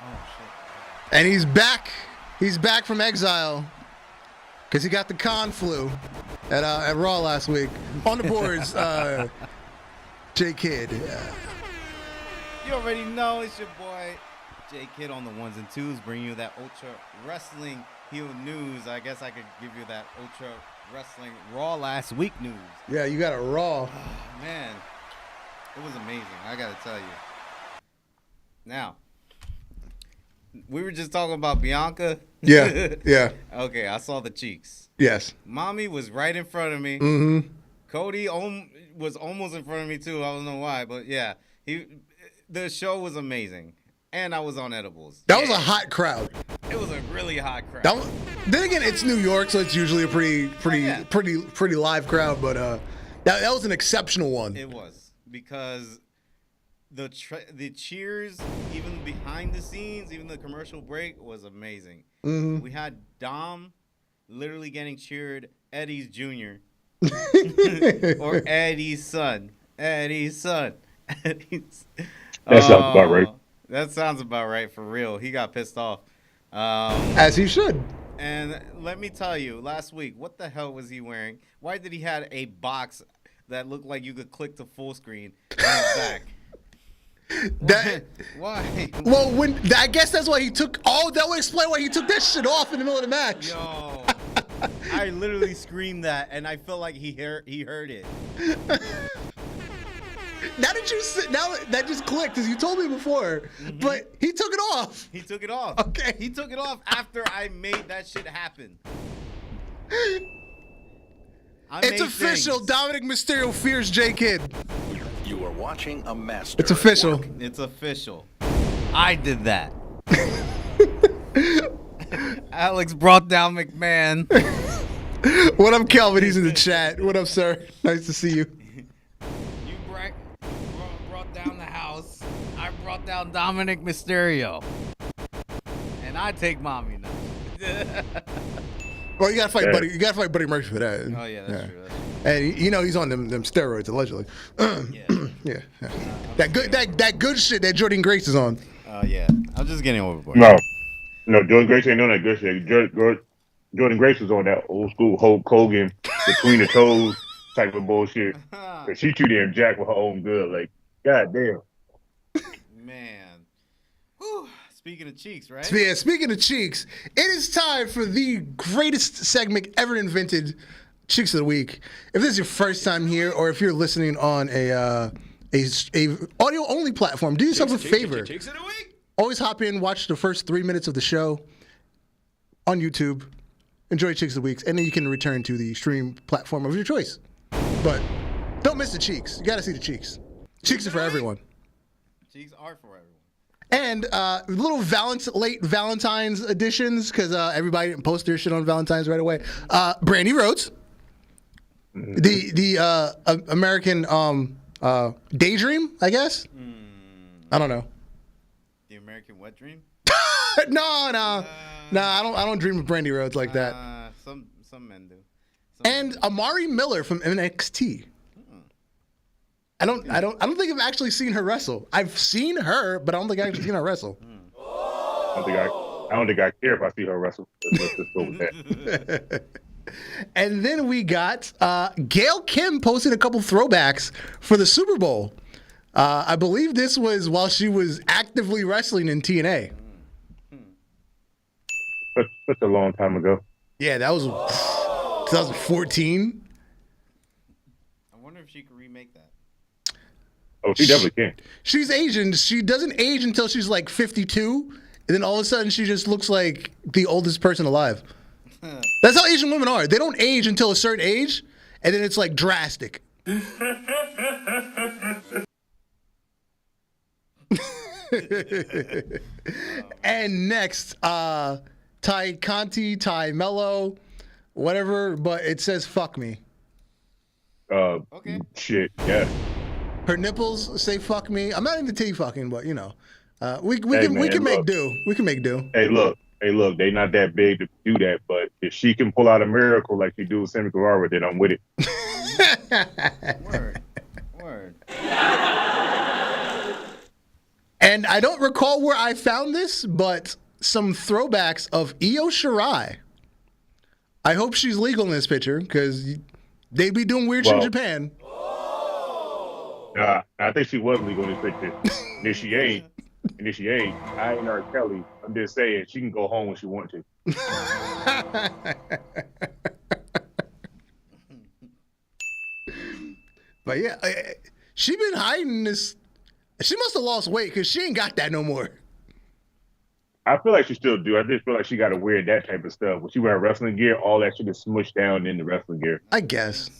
Oh shit. And he's back. He's back from exile because he got the con flu at Raw last week. On the boards, J Kidd. You already know it's your boy J Kidd on the ones and twos, bringing you that Ultra Wrestling Heel news. I guess I could give you that Ultra Wrestling Raw last week news. Yeah, you got a Raw. Oh, man, it was amazing. I gotta tell you. Now, we were just talking about Bianca. Yeah, yeah. Okay, I saw the cheeks. Yes. Mommy was right in front of me. Mm-hmm. Cody was almost in front of me too. I don't know why, but yeah, the show was amazing, and I was on edibles. That was a hot crowd. It was a really hot crowd. Then again, it's New York, so it's usually a pretty live crowd. But that was an exceptional one. It was because the cheers, even behind the scenes, even the commercial break was amazing. Mm-hmm. We had Dom literally getting cheered Eddie's Jr. or Eddie's son. Eddie's son. Eddie's. That sounds about right. That sounds about right for real. He got pissed off. As he should. And let me tell you, last week, what the hell was he wearing? Why did he have a box that looked like you could click to full screen on his back? Why? Well, I guess that's why he took. Oh, that would explain why he took that shit off in the middle of the match. Yo, I literally screamed that, and I felt like he heard it. Now that just clicked, because you told me before, but he took it off. He took it off. Okay. He took it off after I made that shit happen. It's official. Things. Dominic Mysterio fears J Kidd. You are watching a master. It's official. It's official. I did that. Alex brought down McMahon. What up, Kelvin? He's in the chat. What up, sir? Nice to see you. You brought down the house. I brought down Dominic Mysterio. And I take mommy now. Well, you gotta fight Buddy. You gotta fight Buddy Murphy for that. Oh yeah, that's true. And you know he's on them steroids allegedly. Yeah. That good shit that Jordan Grace is on. Oh yeah, I'm just getting overboard. No, Jordan Grace ain't on that good shit. Jordan Grace was on that old school Hulk Hogan between the toes type of bullshit. But she too damn jacked with her own good. Like, goddamn. Man. Whew. Speaking of cheeks, right? Yeah, speaking of cheeks, it is time for the greatest segment ever invented, Cheeks of the Week. If this is your first time here, or if you're listening on a audio only platform, do yourself a favor. Cheeks of the Week. Always hop in, watch the first 3 minutes of the show on YouTube. Enjoy Cheeks of the Week, and then you can return to the stream platform of your choice. But don't miss the cheeks. You got to see the cheeks. Cheeks are for everyone. Cheeks are for everyone. And little late Valentine's editions, because everybody didn't post their shit on Valentine's right away. Brandy Rhodes, the American Daydream, I guess. I don't know. The American Wet Dream? No, I don't dream of Brandy Rhodes like that. Some men do. And Amari Miller from NXT. I don't think I've actually seen her wrestle. I've seen her, but I don't think I've actually seen her wrestle. I don't think I care if I see her wrestle. Let's just go with that. And then we got Gail Kim posted a couple throwbacks for the Super Bowl. I believe this was while she was actively wrestling in TNA. Such a long time ago. Yeah, that was 2014. I wonder if she could remake that. Oh, she definitely can. She's Asian. She doesn't age until she's like 52, and then all of a sudden she just looks like the oldest person alive. That's how Asian women are. They don't age until a certain age, and then it's like drastic. And next, Ty Conti, Ty Mello, whatever, but it says fuck me. Okay. Shit, yeah. Her nipples say fuck me. I'm not into titty fucking, but you know, we can make do. We can make do. Hey, look, they not that big to do that, but if she can pull out a miracle like she do with Sammy Guevara, then I'm with it. Word. And And I don't recall where I found this, but some throwbacks of Io Shirai. I hope she's legal in this picture because they be doing weird shit in Japan. I think she was legal in this picture. And if she ain't, I ain't R. Kelly. I'm just saying she can go home when she wants to. But yeah, she been hiding this. She must have lost weight because she ain't got that no more. I feel like she still do. I just feel like she got to wear that type of stuff. When she wear wrestling gear, all that shit is smushed down in the wrestling gear. I guess.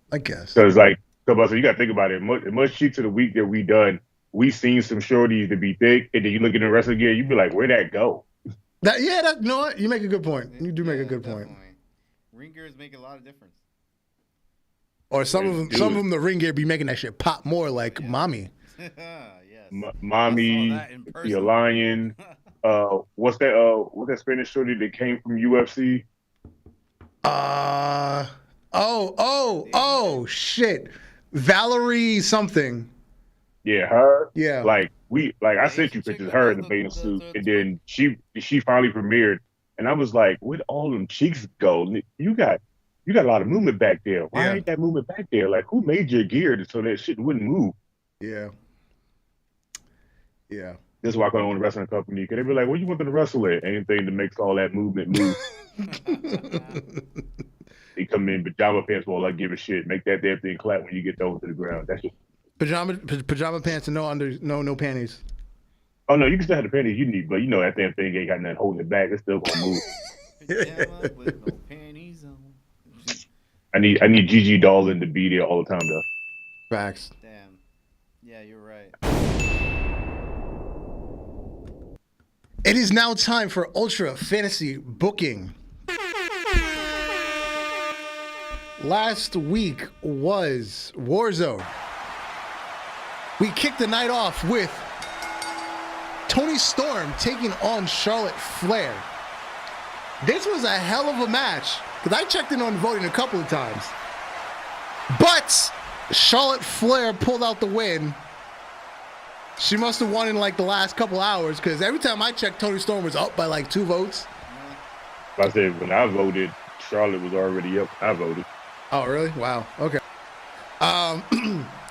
Because like, so you got to think about it. Much Cheeks of the week that we done, we seen some shorties to be thick, and then you look at the wrestling gear, you be like, where'd that go? You know what? You make a good point. You do make a good point. Ring gears make a lot of difference. Or some of them, the ring gear be making that shit pop more, like Mommy. Yes. Mommy, the Lion. What's that Spanish shorty that came from UFC? Shit. Valerie something. Yeah, her. Yeah. I sent you pictures of her in the bathing suit, and then she finally premiered, and I was like, where'd all them cheeks go? You got a lot of movement back there. Why ain't that movement back there? Like, who made your gear so that shit wouldn't move? Yeah. That's why I go on the wrestling company, because they be like, what you want them to wrestle at? Anything that makes all that movement move. They come in pajama pants, well, I give a shit. Make that damn thing clap when you get thrown to the ground. That's just pajama pants and no panties. Oh no, you can still have the panties you need, but you know that damn thing ain't got nothing holding it back. It's still gonna move. Pajama with no panties on. I need Gigi Dolan to be there all the time though. Facts. Damn. Yeah, you're right. It is now time for Ultra Fantasy Booking. Last week was Warzone. We kicked the night off with Toni Storm taking on Charlotte Flair. This was a hell of a match because I checked in on voting a couple of times. But Charlotte Flair pulled out the win. She must have won in like the last couple hours because every time I checked, Toni Storm was up by like 2 votes. I said when I voted, Charlotte was already up. I voted. Oh, really? Wow. Okay.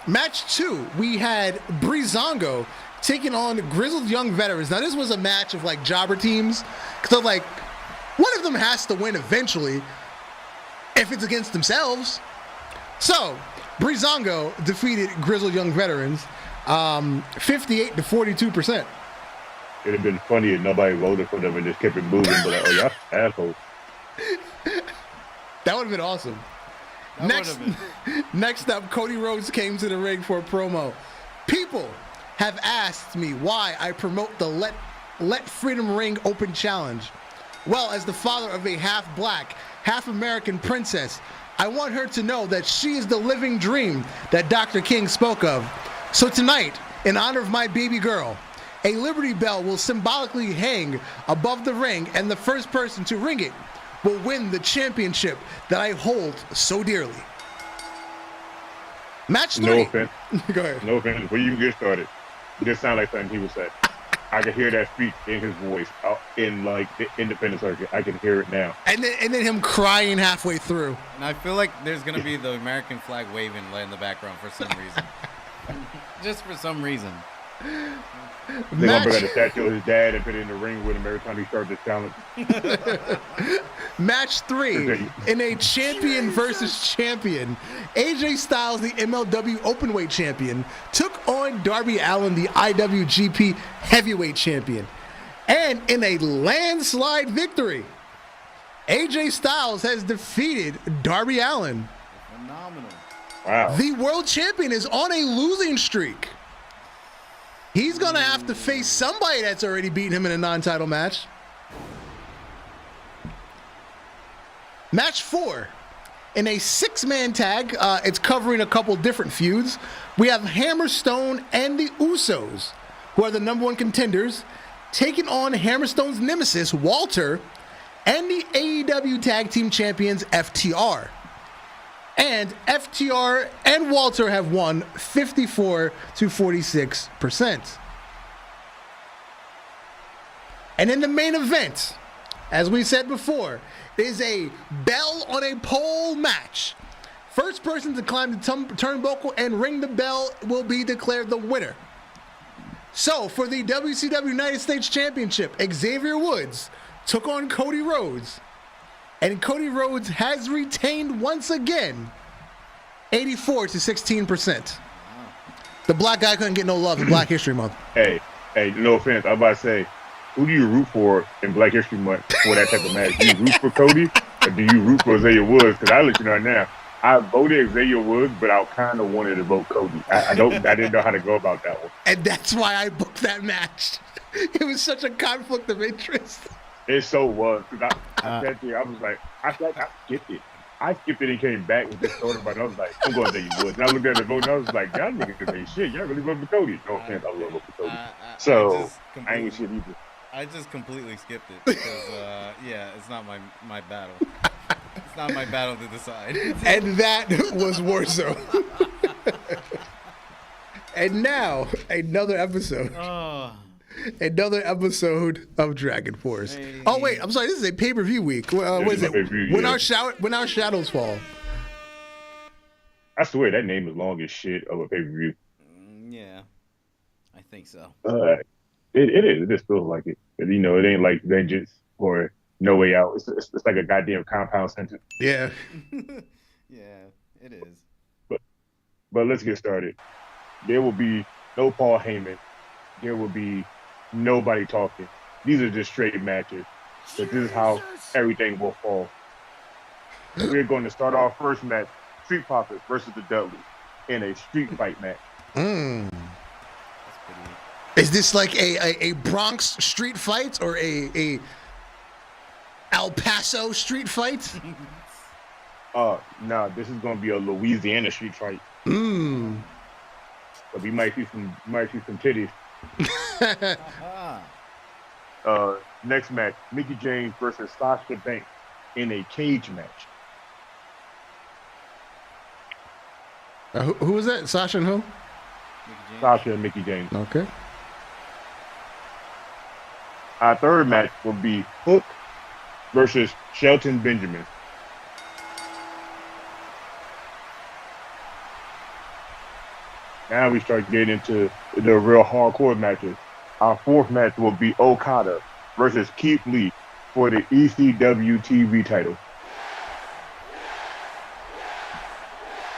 Match 2, we had Breezango taking on Grizzled Young Veterans. Now, this was a match of like jobber teams. So, like, one of them has to win eventually if it's against themselves. So, Breezango defeated Grizzled Young Veterans 58 to 42%. It'd have been funny if nobody voted for them and just kept it moving, but like, oh, y'all assholes. That would have been awesome. Next up, Cody Rhodes came to the ring for a promo. People have asked me why I promote the Let Freedom Ring Open Challenge. Well, as the father of a half-black, half-American princess, I want her to know that she is the living dream that Dr. King spoke of. So tonight, in honor of my baby girl, a Liberty Bell will symbolically hang above the ring, and the first person to ring it will win the championship that I hold so dearly. Match 3. No offense. Go ahead. No offense. Before you get started, it just sounded like something he would say. I could hear that speech in his voice in like the independent circuit. I can hear it now. And then him crying halfway through. And I feel like there's gonna be the American flag waving in the background for some reason. Just for some reason. They're gonna bring out the statue of his dad and put it in the ring with him every time he starts this challenge. Match 3 in a champion versus champion. AJ Styles, the MLW Openweight Champion, took on Darby Allin, the IWGP Heavyweight Champion. And in a landslide victory, AJ Styles has defeated Darby Allin. Phenomenal. Wow. The world champion is on a losing streak. He's going to have to face somebody that's already beaten him in a non-title match. Match 4. In a 6-man tag, it's covering a couple different feuds. We have Hammerstone and the Usos, who are the #1 contenders, taking on Hammerstone's nemesis, Walter, and the AEW Tag Team Champions, FTR. And FTR and Walter have won 54 to 46%. And in the main event, as we said before, is a bell on a pole match. First person to climb the turnbuckle and ring the bell will be declared the winner. So, for the WCW United States Championship, Xavier Woods took on Cody Rhodes. And Cody Rhodes has retained once again 84 to 16%. The black guy couldn't get no love in Black History Month. Hey, no offense. I'm about to say, who do you root for in Black History Month for that type of match? Do you root for Cody or do you root for Xavier Woods? Because I'll let you know now. I voted Xavier Woods, but I kind of wanted to vote Cody. I didn't know how to go about that one. And that's why I booked that match. It was such a conflict of interest. It so was. Because I sat there, I was like, I skipped it. I skipped it and came back with this thought about it. I was like, I'm going Xavier Woods. And I looked at the vote and I was like, y'all niggas ain't shit. Y'all really vote for Cody. No offense, I love for Cody. I ain't shit either. I just completely skipped it because, it's not my battle. It's not my battle to decide. And that was Warsaw. And now, another episode. Another episode of Dragon Force. Hey. Oh, wait, I'm sorry. This is a pay-per-view week. What is it? When our shadows fall. I swear, that name is long as shit of a pay-per-view. Yeah, I think so. It is. It just feels like it. You know, it ain't like Vengeance or No Way Out. It's like a goddamn compound sentence. Yeah. Yeah, it is. But let's get started. There will be no Paul Heyman. There will be nobody talking. These are just straight matches. But this is how everything will fall. We're going to start our first match, Street Profits versus the Dudleys, in a street fight match. Is this like a Bronx street fight or a El Paso street fight? No, this is going to be a Louisiana street fight. But we might see some titties. Next match, Mickie James versus Sasha Banks in a cage match. Who is that? Sasha and who? Sasha and Mickie James. Okay. Our third match will be Hook versus Shelton Benjamin. Now we start getting into the real hardcore matches. Our fourth match will be Okada versus Keith Lee for the ECW TV title.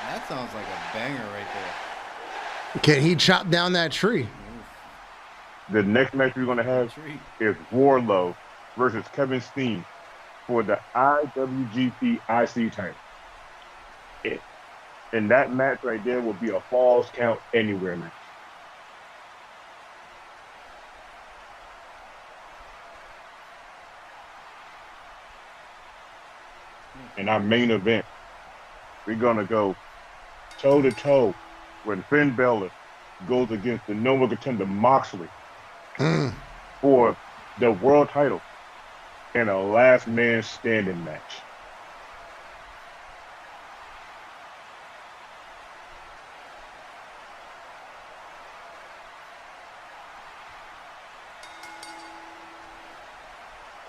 That sounds like a banger right there. Can he chop down that tree? The next match we're going to have is Wardlow versus Kevin Steen for the IWGP IC title. And that match right there will be a Falls Count Anywhere match. In our main event, we're going to go toe-to-toe when Finn Balor goes against the number one contender Moxley for the world title in a last man standing match.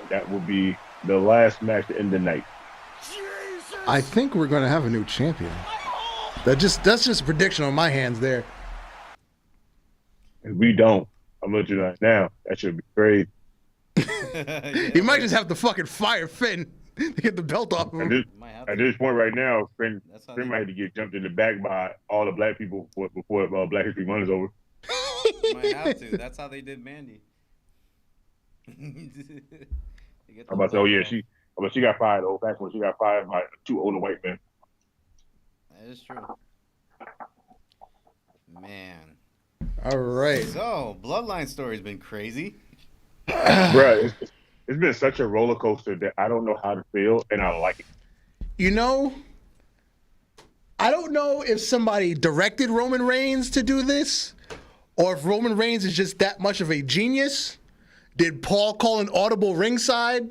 That will be the last match to end the night. I think we're going to have a new champion. That's just a prediction on my hands there. If we don't, I'm going to let you know now. That should be crazy. You might just have to fucking fire Finn to get the belt off him. At this point right now, Finn might have to get jumped in the back by all the black people before Black History Month is over. Might have to. That's how they did Mandy. I'm about to say, oh yeah, she got fired old fashioned. She got fired by two older white men. That is true. Man. All right. So, Bloodline story's been crazy. Bruh, it's been such a roller coaster that I don't know how to feel, and I like it. You know, I don't know if somebody directed Roman Reigns to do this, or if Roman Reigns is just that much of a genius. Did Paul call an audible ringside?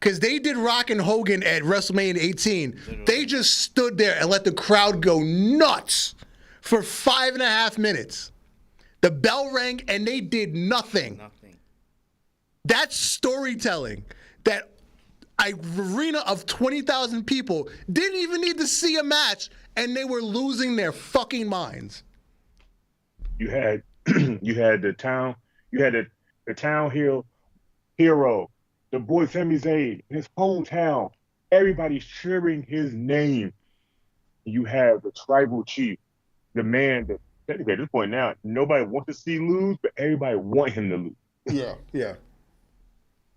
Because they did Rock and Hogan at WrestleMania 18. Literally. They just stood there and let the crowd go nuts for 5.5 minutes. The bell rang and they did nothing. That's storytelling. That arena of 20,000 people didn't even need to see a match, and they were losing their fucking minds. You had the town hill hero, the boy Sami Zayn, his hometown. Everybody's cheering his name. You have the tribal chief, the man that technically at this point now nobody wants to see lose, but everybody want him to lose.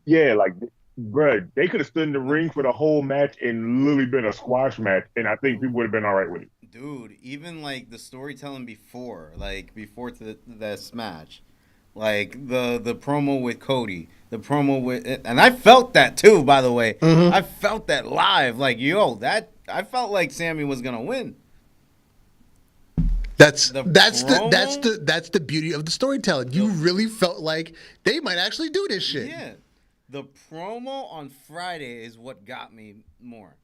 Yeah. Like, bruh, they could have stood in the ring for the whole match and literally been a squash match, and I think people would have been all right with it. Dude, even like the storytelling before this match, like the promo with Cody, the promo with, and I felt that too, by the way. Mm-hmm. I felt that live. Like, I felt like Sami was gonna win. That's the beauty of the storytelling. You really felt like they might actually do this shit. Yeah. The promo on Friday is what got me more.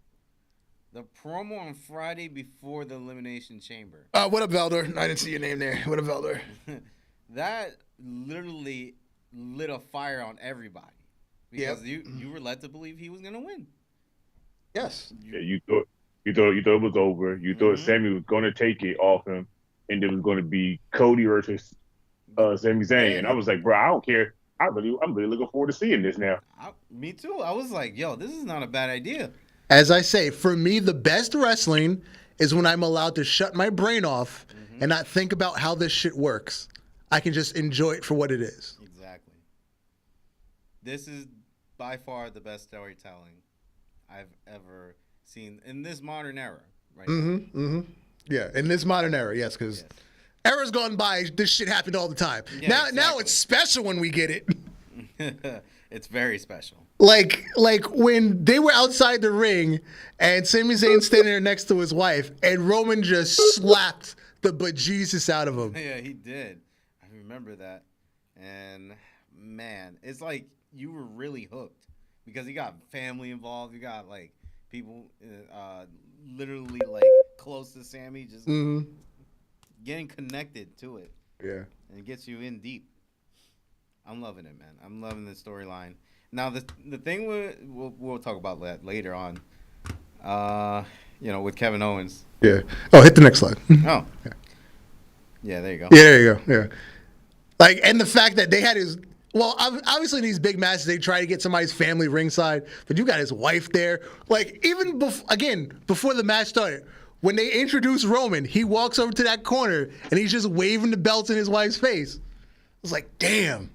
The promo on Friday before the Elimination Chamber. What up, Valdor? I didn't see your name there. What up, Valdor? That literally lit a fire on everybody. Because you were led to believe he was going to win. Yes. Yeah, you thought it was over. You thought Sami was going to take it off him, and it was going to be Cody versus Sami Zayn. And I was like, bro, I don't care. I'm really looking forward to seeing this now. Me too. I was like, yo, this is not a bad idea. As I say, for me, the best wrestling is when I'm allowed to shut my brain off and not think about how this shit works. I can just enjoy it for what it is. Exactly. This is by far the best storytelling I've ever seen in this modern era. Right now. Yeah, in this modern era, yes, because era's gone by. This shit happened all the time. Yeah, now it's special when we get it. It's very special. Like when they were outside the ring and Sami Zayn standing there next to his wife and Roman just slapped the bejesus out of him. Yeah, he did. I remember that. And man, it's like you were really hooked because you got family involved. You got like people literally like close to Sami, just getting connected to it. Yeah. And it gets you in deep. I'm loving it, man. I'm loving the storyline. Now, the thing we'll talk about that later on, with Kevin Owens. Yeah. Oh, hit the next slide. Oh. Yeah, there you go. Yeah, there you go. Yeah. Like, and the fact that they had obviously in these big matches, they try to get somebody's family ringside, but you got his wife there. Like, even before the match started, when they introduced Roman, he walks over to that corner, and he's just waving the belts in his wife's face. I was like, damn.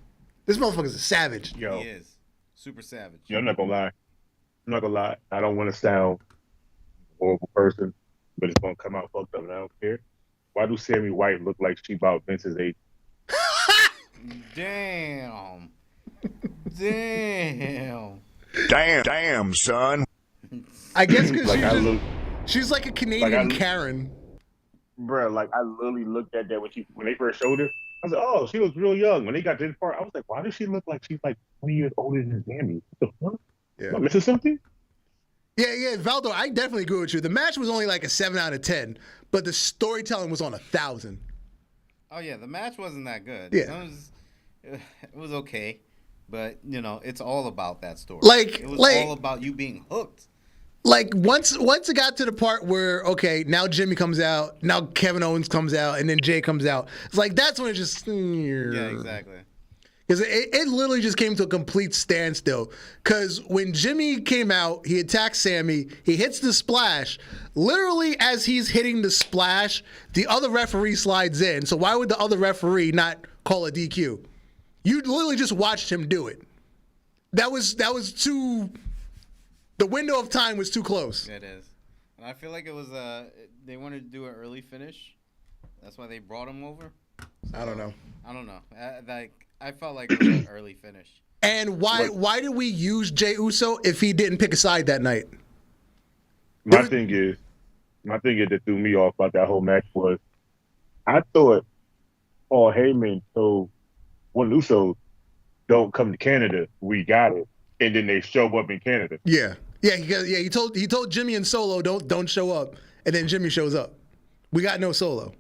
This motherfucker's a savage. Yo. He is. Super savage. Yo, I'm not gonna lie. I don't want to sound a horrible person, but it's gonna come out fucked up, and I don't care. Why do Sammy White look like she about Vince's age? Damn, son. I guess because she's like a Canadian like Karen. Bruh, like I literally looked at that when they first showed her. I was like, oh, she looks real young. When they got to this part, I was like, why does she look like she's like 20 years older than Sammy? What the fuck? Yeah. Am I missing something? Yeah, Valdo, I definitely agree with you. The match was only like a 7 out of 10, but the storytelling was on 1,000. Oh yeah, the match wasn't that good. Yeah. It was okay, but it's all about that story. It was all about you being hooked. Like once it got to the part where now Jimmy comes out, now Kevin Owens comes out, and then Jay comes out. It's like that's when it just Yeah, exactly. Because it literally just came to a complete standstill. Because when Jimmy came out, he attacks Sammy, he hits the splash. Literally, as he's hitting the splash, the other referee slides in. So why would the other referee not call a DQ? You literally just watched him do it. That was too. The window of time was too close. It is. And I feel like it was they wanted to do an early finish. That's why they brought him over. So, I don't know. I felt like it was an early finish. And why did we use Jey Uso if he didn't pick a side that night? My thing that threw me off about that whole match was I thought Paul Heyman told one Uso, don't come to Canada, we got it. And then they show up in Canada. Yeah. He told Jimmy and Solo don't show up, and then Jimmy shows up. We got no Solo.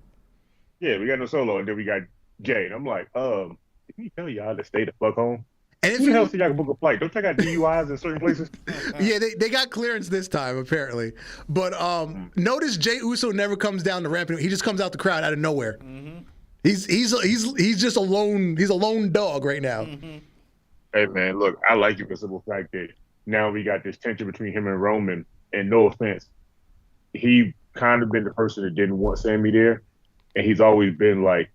Yeah, we got no Solo, and then we got Jay. And I'm like, didn't he tell y'all to stay the fuck home? And if Who the hell said y'all can book a flight? Don't y'all got DUIs in certain places? Yeah, they got clearance this time apparently. But notice Jey Uso never comes down the ramp. He just comes out the crowd out of nowhere. Mm-hmm. He's just a lone. He's a lone dog right now. Mm-hmm. Hey man, look, I like it for the simple fact that now we got this tension between him and Roman. And no offense, he kind of been the person that didn't want Sami there, and he's always been like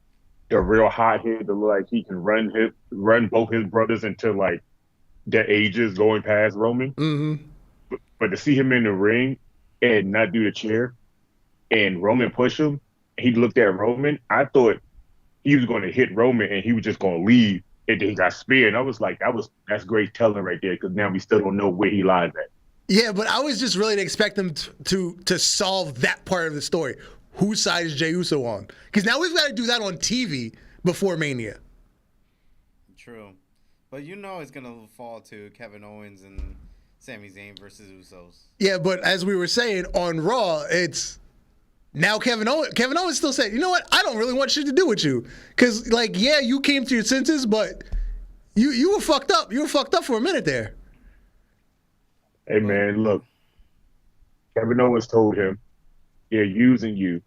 the real hothead that look like he can run both his brothers into like their ages going past Roman. Mm-hmm. But to see him in the ring and not do the chair and Roman push him, he looked at Roman. I thought he was going to hit Roman and he was just going to leave, and then he got speared. And I was like, that's great telling right there, because now we still don't know where he lies at. Yeah, but I was just really to expect them to solve that part of the story. Whose side is Jey Uso on? Because now we've got to do that on TV before Mania. True. But it's going to fall to Kevin Owens and Sami Zayn versus Usos. Yeah, but as we were saying, on Raw, it's now Kevin Owens still said, you know what? I don't really want shit to do with you. Because, yeah, you came to your senses, but you were fucked up. You were fucked up for a minute there. Hey, man, look. Kevin Owens told him, they're using you.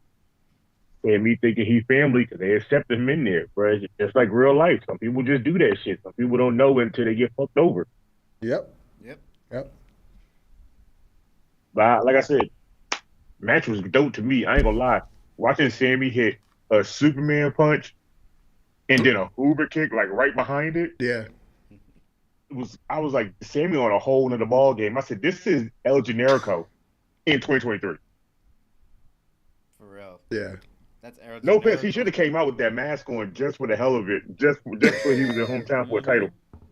And me thinking he's family because they accept him in there, bro. It's like real life. Some people just do that shit. Some people don't know until they get fucked over. Yep. But like I said, match was dope to me. I ain't gonna lie. Watching Sami hit a Superman punch and then a Uber kick like right behind it. Yeah. I was like, Sami on a whole nother ball game. I said, this is El Generico in 2023. For real. Yeah. That's Ariel. No offense, he should have came out with that mask on just for the hell of it, just when he was in hometown for a title.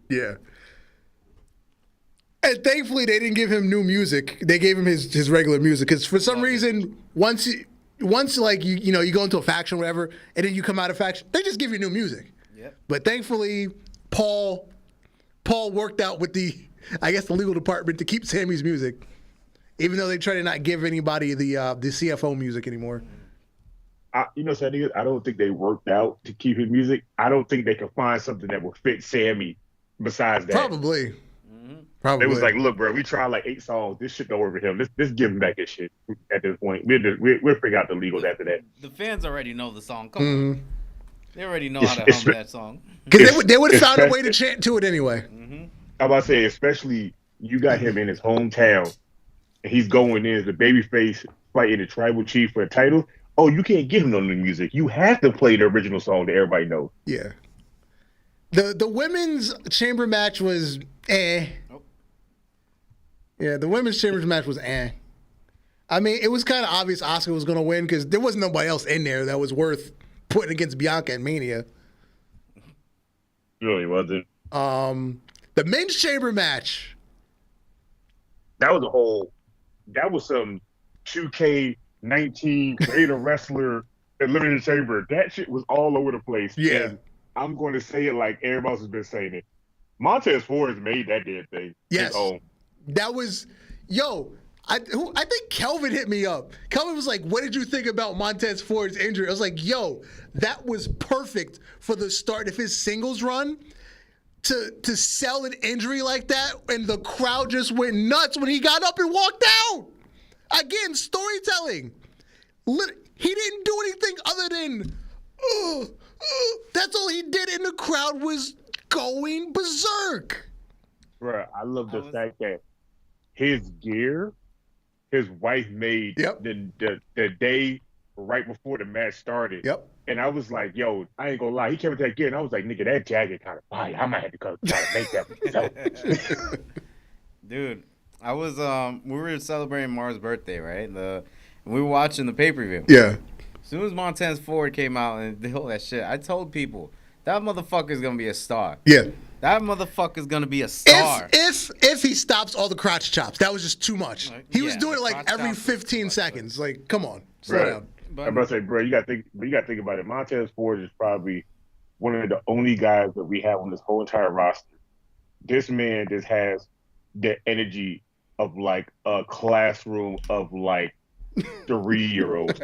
Yeah. And thankfully, they didn't give him new music. They gave him his regular music because for some reason, once like you go into a faction or whatever, and then you come out of faction, they just give you new music. Yep. But thankfully, Paul worked out with the legal department to keep Sami's music, even though they try to not give anybody the CFO music anymore. Sandy, I don't think they worked out to keep his music. I don't think they could find something that would fit Sami besides that. Probably. Mm-hmm. Probably. It was like, look, bro, we tried like 8 songs. This shit don't work for him. Let's give him back his shit at this point. We'll figure out the legals after that. The fans already know the song. Come on. They already know how to hum that song. Because they would have found a way to chant to it anyway. Mm-hmm. I'm about to say, especially you got him in his hometown, and he's going in as a babyface fighting the tribal chief for a title. Oh, you can't give him no new music. You have to play the original song that everybody knows. Yeah. The women's chamber match was eh. Oh. Yeah, the women's chambers match was eh. I mean, it was kind of obvious Asuka was going to win because there was nobody else in there that was worth putting against Bianca and Mania. Really wasn't. The men's chamber match. That was some 2K19 create a wrestler Elimination Chamber. That shit was all over the place. Yeah. And I'm going to say it like everybody else has been saying it. Montez Ford made that damn thing. Yes. That was, I think Kelvin hit me up. Kelvin was like, what did you think about Montez Ford's injury? I was like, that was perfect for the start of his singles run. To sell an injury like that, and the crowd just went nuts when he got up and walked out. Again, storytelling. He didn't do anything other than, that's all he did, and the crowd was going berserk. Bruh, I love the fact that his gear, his wife made the day right before the match started. Yep. And I was like, I ain't gonna lie. He came with that gear, and I was like, nigga, that jacket kind of fire. I might have to go try to make that myself. Dude, I was we were celebrating Mars' birthday, right? We were watching the pay-per-view. Yeah. As soon as Montez Ford came out and did all that shit, I told people that motherfucker's gonna be a star. Yeah. That motherfucker's gonna be a star. If he stops all the crotch chops, that was just too much. He was doing it like every 15 seconds. Like, come on, slow down. I'm about to say, bro, you gotta think about it. Montez Ford is probably one of the only guys that we have on this whole entire roster. This man just has the energy of like a classroom of like 3-year-olds.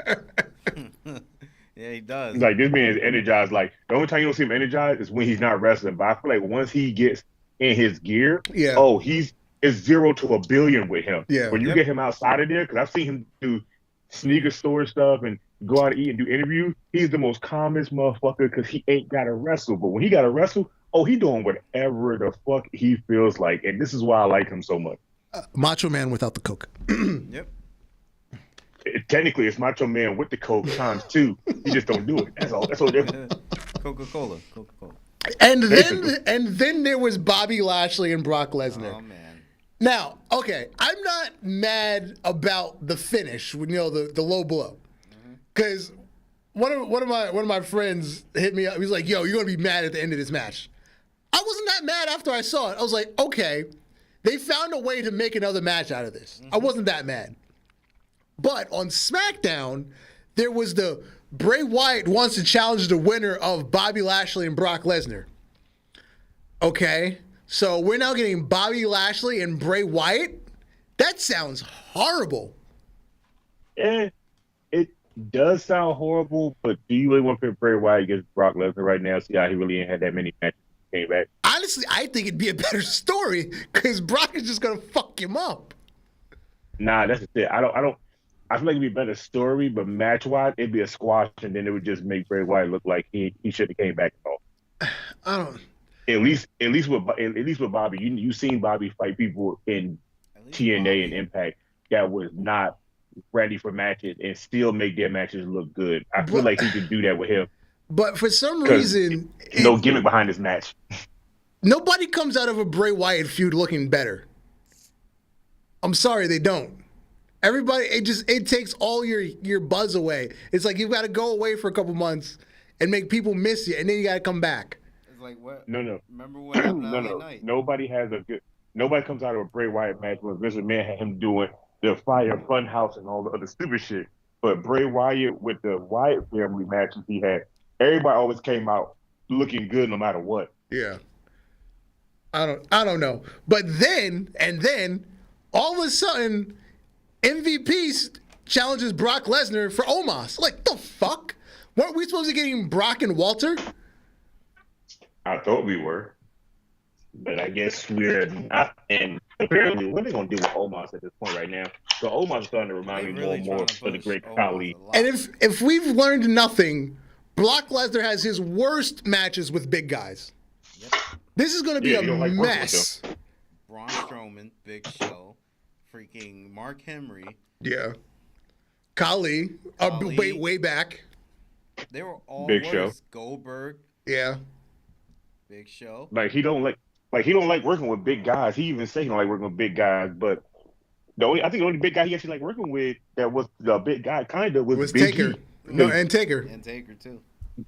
Yeah, he does. Like, this man is energized. Like, the only time you don't see him energized is when he's not wrestling. But I feel like once he gets in his gear, Yeah. oh, it's 0 to 1,000,000,000 with him. Yeah. When you get him outside of there, because I've seen him do sneaker store stuff and go out and eat and do interviews, he's the most calmest motherfucker because he ain't got to wrestle. But when he got to wrestle, oh, he doing whatever the fuck he feels like. And this is why I like him so much. Macho Man without the coke. Yep. Technically, it's Macho Man with the coke times 2. He just don't do it. That's all different. Coca-Cola. And then there was Bobby Lashley and Brock Lesnar. Oh man. Now, okay, I'm not mad about the finish, the low blow, because one of my friends hit me up. He was like, "Yo, you're gonna be mad at the end of this match." I wasn't that mad after I saw it. I was like, "Okay, they found a way to make another match out of this." I wasn't that mad. But on SmackDown, there was the Bray Wyatt wants to challenge the winner of Bobby Lashley and Brock Lesnar. Okay. So we're now getting Bobby Lashley and Bray Wyatt? That sounds horrible. It does sound horrible, but do you really want to put Bray Wyatt against Brock Lesnar right now? See how he really ain't had that many matches came back. Honestly, I think it'd be a better story because Brock is just gonna fuck him up. Nah, that's the thing. I feel like it'd be a better story, but match wise, it'd be a squash, and then it would just make Bray Wyatt look like he should have came back at all. I don't. At least with Bobby, you seen Bobby fight people in TNA and Impact that was not ready for matches and still make their matches look good. I feel like he could do that with him. But for some reason, no gimmick behind his match. Nobody comes out of a Bray Wyatt feud looking better. I'm sorry, they don't. Everybody, it takes all your buzz away. It's like you've got to go away for a couple months and make people miss you, and then you got to come back. It's like what? No. Remember what happened No. night? Nobody comes out of a Bray Wyatt match when Vince McMahon had him doing the Fire Funhouse and all the other stupid shit. But Bray Wyatt with the Wyatt family matches he had, everybody always came out looking good no matter what. Yeah. I don't know. But then all of a sudden MVP challenges Brock Lesnar for Omos. Like, the fuck? Weren't we supposed to be getting Brock and Walter? I thought we were. But I guess we're not. And apparently, what are they going to do with Omos at this point right now? So Omos is starting to remind me more and more of the great Khali. And if we've learned nothing, Brock Lesnar has his worst matches with big guys. Yep. This is going to be a mess. Braun Strowman, Big Show, freaking Mark Henry. Yeah. Khali. Way back. They were all Big worse. Show. Goldberg. Yeah. Big Show. He don't like working with big guys. He even said he don't like working with big guys. But the only big guy he actually liked working with that was the big guy was Big Taker. E. No, and Taker. And Taker too.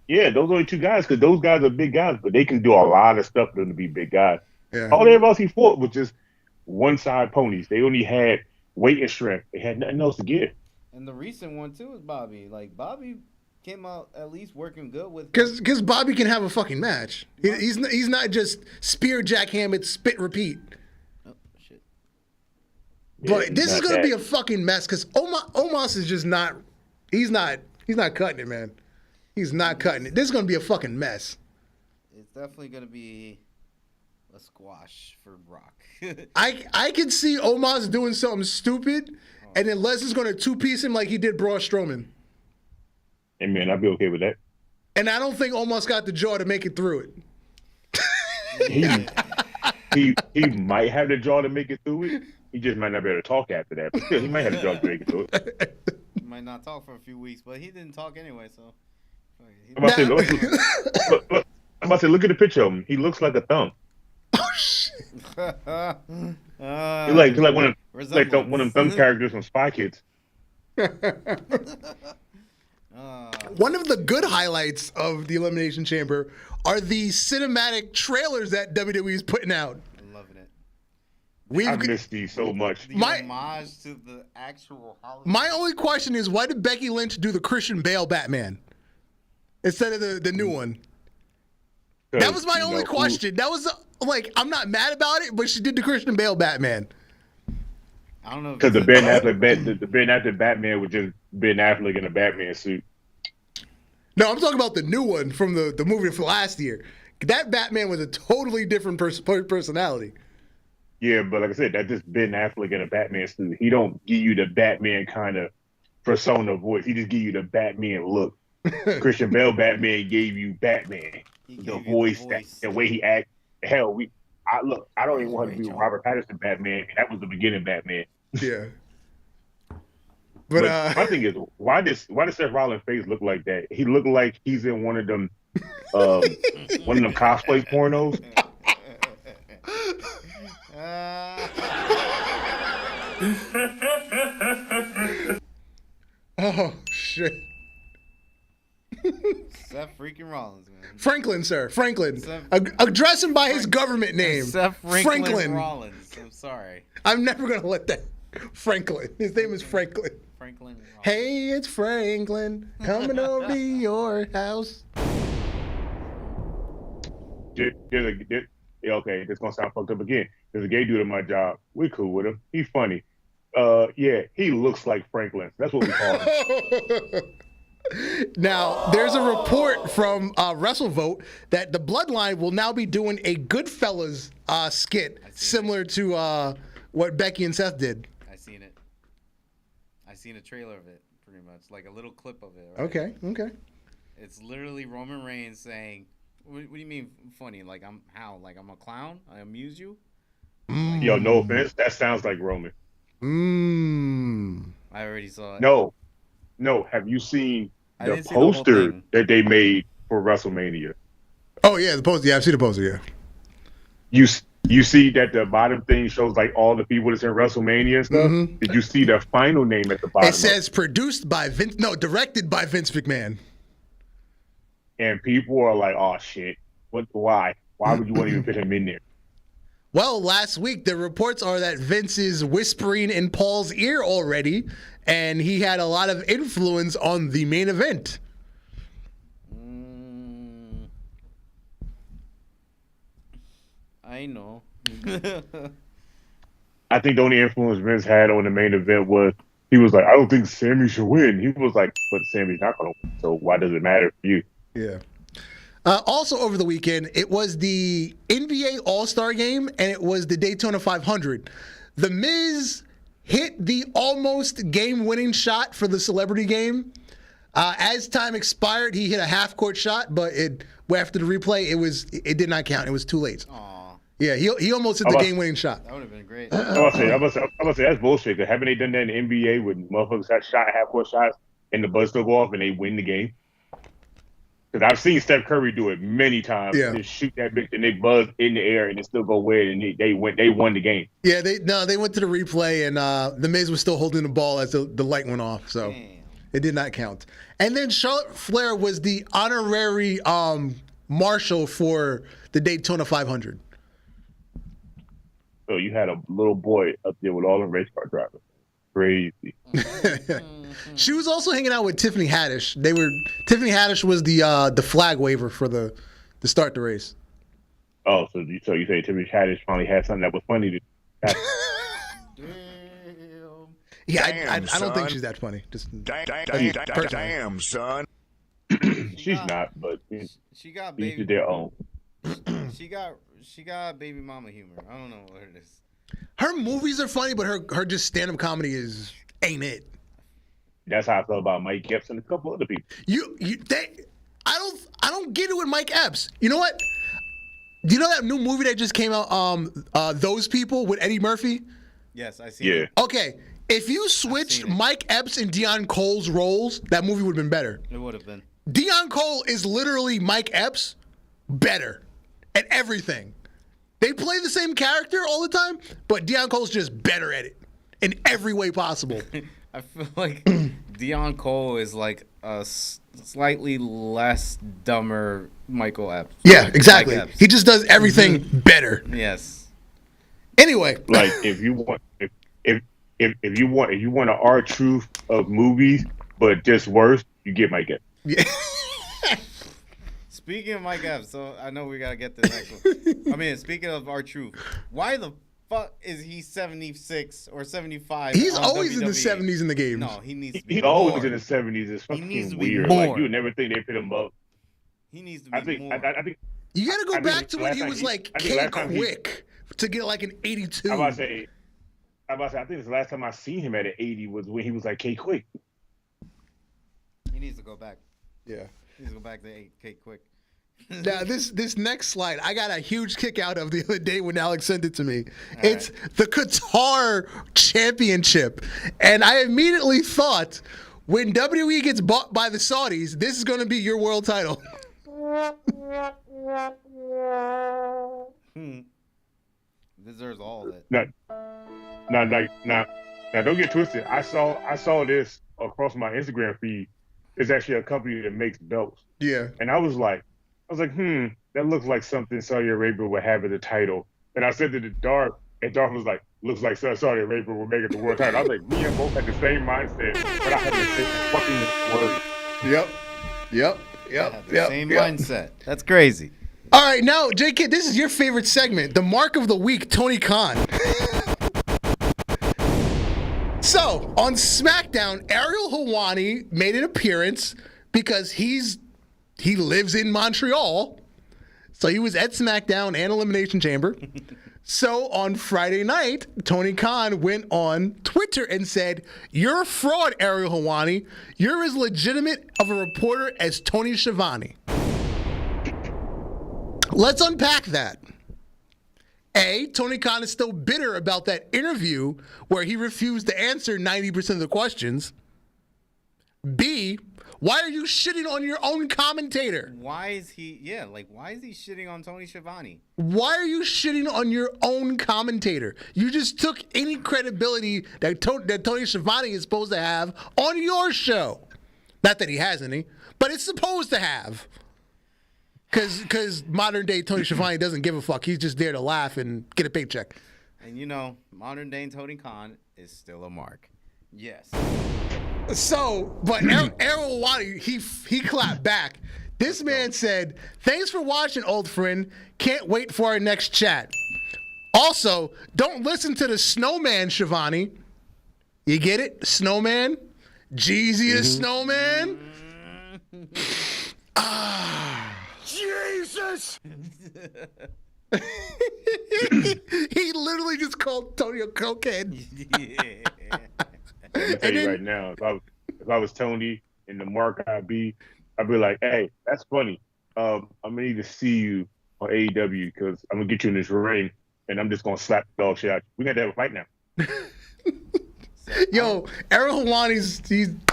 Yeah, those are only two guys because those guys are big guys, but they can do a lot of stuff for them to be big guys. Yeah. All everybody else he fought was just one-side ponies. They only had weight and strength. They had nothing else to give. And the recent one too is Bobby. Like Bobby came out at least working good with. Because Bobby can have a fucking match. He's not just spear, jackhammer, spit, repeat. Oh shit! But this is gonna be a fucking mess because Omos is just not. He's not cutting it, man. He's not cutting it. This is gonna be a fucking mess. It's definitely gonna be a squash for Brock. I can see Omos doing something stupid, and then Lesnar's gonna two-piece him like he did Braun Strowman. Hey man, I'd be okay with that. And I don't think Omos got the jaw to make it through it. He might have the jaw to make it through it. He just might not be able to talk after that. But still, he might have the jaw to make it through it. He might not talk for a few weeks, but he didn't talk anyway, so. I'm about to say, look at the picture of him. He looks like a thumb. Oh shit! He's like one of them thumb characters from Spy Kids. One of the good highlights of the Elimination Chamber are the cinematic trailers that WWE is putting out. I'm loving it. I miss these so much. The homage to the actual holiday. My only question is, why did Becky Lynch do the Christian Bale Batman instead of the new one? That was my only question. That was I'm not mad about it, but she did the Christian Bale Batman. I don't know. Because the Ben Affleck Batman was just Ben Affleck in a Batman suit. No, I'm talking about the new one from the movie from last year. that Batman was a totally different personality. Yeah, but like I said, that's just Ben Affleck in a Batman suit. He don't give you the Batman kind of persona voice. He just give you the Batman look. Christian Bale Batman gave you Batman. The voice, the way he act. Hell, I don't even want to do Robert Pattinson Batman. That was the beginning Batman. Yeah. But my thing is, why does Seth Rollins' face look like that? He looked like he's in one of them cosplay pornos. Oh shit. Seth freaking Rollins, man. Franklin, sir. Franklin. Address him by his government name. Seth Franklin Rollins. I'm sorry. I'm never going to let that. Franklin. His name is Franklin. Franklin Rollins. Hey, it's Franklin. Coming over to your house. Okay, this is going to sound fucked up again. There's a gay dude at my job. We cool with him. He's funny. Yeah, he looks like Franklin. That's what we call him. Now, there's a report from WrestleVote that the Bloodline will now be doing a Goodfellas skit similar to what Becky and Seth did. I seen it. I seen a trailer of it, pretty much, like a little clip of it. Right? Okay. It's literally Roman Reigns saying, "What do you mean funny? Like I'm a clown? I amuse you?" Yo, no offense, that sounds like Roman. I already saw it. No, have you seen the poster that they made for WrestleMania? Oh yeah, the poster. Yeah, I've seen the poster. Yeah. You see that the bottom thing shows like all the people that's in WrestleMania and stuff. Mm-hmm. Did you see the final name at the bottom? It says directed by Vince McMahon. And people are like, "Oh shit, why? Why would you want to even put him in there?" Well, last week the reports are that Vince is whispering in Paul's ear already, and he had a lot of influence on the main event. I know. I think the only influence Vince had on the main event was he was like, "I don't think Sami should win." He was like, "But Sami's not going to win, so why does it matter for you?" Yeah. Also over the weekend, it was the NBA All-Star Game, and it was the Daytona 500. The Miz hit the almost game-winning shot for the celebrity game. As time expired, he hit a half-court shot, but after the replay, it did not count. It was too late. Aww. Yeah, he almost hit the game-winning shot. That would have been great. I'm about to say that's bullshit. Cause haven't they done that in the NBA with motherfuckers that shot half-court shots and the buzz still go off and they win the game? Because I've seen Steph Curry do it many times. Yeah. Just shoot that bitch and they buzz in the air and it still go away and they won the game. Yeah, they went to the replay and the Miz was still holding the ball as the light went off, so it did not count. And then Charlotte Flair was the honorary marshal for the Daytona 500. So you had a little boy up there with all the race car drivers. Crazy. She was also hanging out with Tiffany Haddish. Tiffany Haddish was the flag waver for the start the race. Oh, so you say Tiffany Haddish finally had something that was funny to. Yeah, I don't think she's that funny. Just damn, son. She's not, but she got each baby. to their own. She got baby mama humor. I don't know what it is. Her movies are funny, but her just stand-up comedy ain't it. That's how I felt about Mike Epps and a couple other people. I don't get it with Mike Epps. You know what? Do you know that new movie that just came out? Those People with Eddie Murphy. Yes, I see. Yeah. Okay, if you switched Mike Epps and Deion Cole's roles, that movie would have been better. It would have been. Deion Cole is literally Mike Epps, better at everything. They play the same character all the time, but Deion Cole's just better at it in every way possible. I feel like Deion Cole is like a slightly less dumber Michael Epps. Yeah, exactly. He just does everything better. Yes. Anyway, like if you want an R-Truth of movies, but just worse, you get Mike Epps. Yeah. Speaking of Mike Epps, so I know we gotta get the next one. I mean, speaking of R-Truth, why the fuck is he 76 or 75? He's always in the 70s in the game. No, he needs to be He's more. always in the 70s. It's fucking weird. Like, you would never think they put him up. He needs to be more. You got to go I back think to the when last he time was he- like I think K last time he- Quick to get like an 82. I'm about to say, I think it's the last time I seen him at an 80 was when he was like K Quick. He needs to go back. Yeah. He needs to go back to 8K quick. Now this next slide, I got a huge kick out of the other day when Alex sent it to me. It's the Qatar Championship, and I immediately thought, when WWE gets bought by the Saudis, this is going to be your world title. Deserves all of it. Now, don't get twisted. I saw this across my Instagram feed. It's actually a company that makes belts, Yeah. and I was like, that looks like something Saudi Arabia would have as a title. And I said to the Darth, and Darth was like, looks like Saudi Arabia will make it the world title. I was like, me and both had the same mindset, but I had the same fucking word. Yep. Same mindset. That's crazy. All right, now, J-Kid, this is your favorite segment, the Mark of the Week, Tony Khan. So, on SmackDown, Ariel Helwani made an appearance because he lives in Montreal. So he was at SmackDown and Elimination Chamber. So on Friday night, Tony Khan went on Twitter and said, "You're a fraud, Ariel Helwani. You're as legitimate of a reporter as Tony Schiavone." Let's unpack that. A, Tony Khan is still bitter about that interview where he refused to answer 90% of the questions. B, why are you shitting on your own commentator? Why is he shitting on Tony Schiavone? Why are you shitting on your own commentator? You just took any credibility that Tony Schiavone is supposed to have on your show. Not that he has any, but it's supposed to have. Because modern day Tony Schiavone doesn't give a fuck. He's just there to laugh and get a paycheck. And modern day Tony Khan is still a mark. Yes. So, but Ariel Helwani, he clapped back. This man said, "Thanks for watching, old friend. Can't wait for our next chat. Also, don't listen to the snowman, Schiavone." You get it? Snowman? Jeezy the snowman? Jesus! He literally just called Tony a cokehead. I'm gonna tell you right now, if I was Tony in the mark I'd be like, hey, that's funny. I'm gonna need to see you on AEW because I'm gonna get you in this ring and I'm just gonna slap the dog shit out. We got to have a fight now. Yo, Ariel Helwani's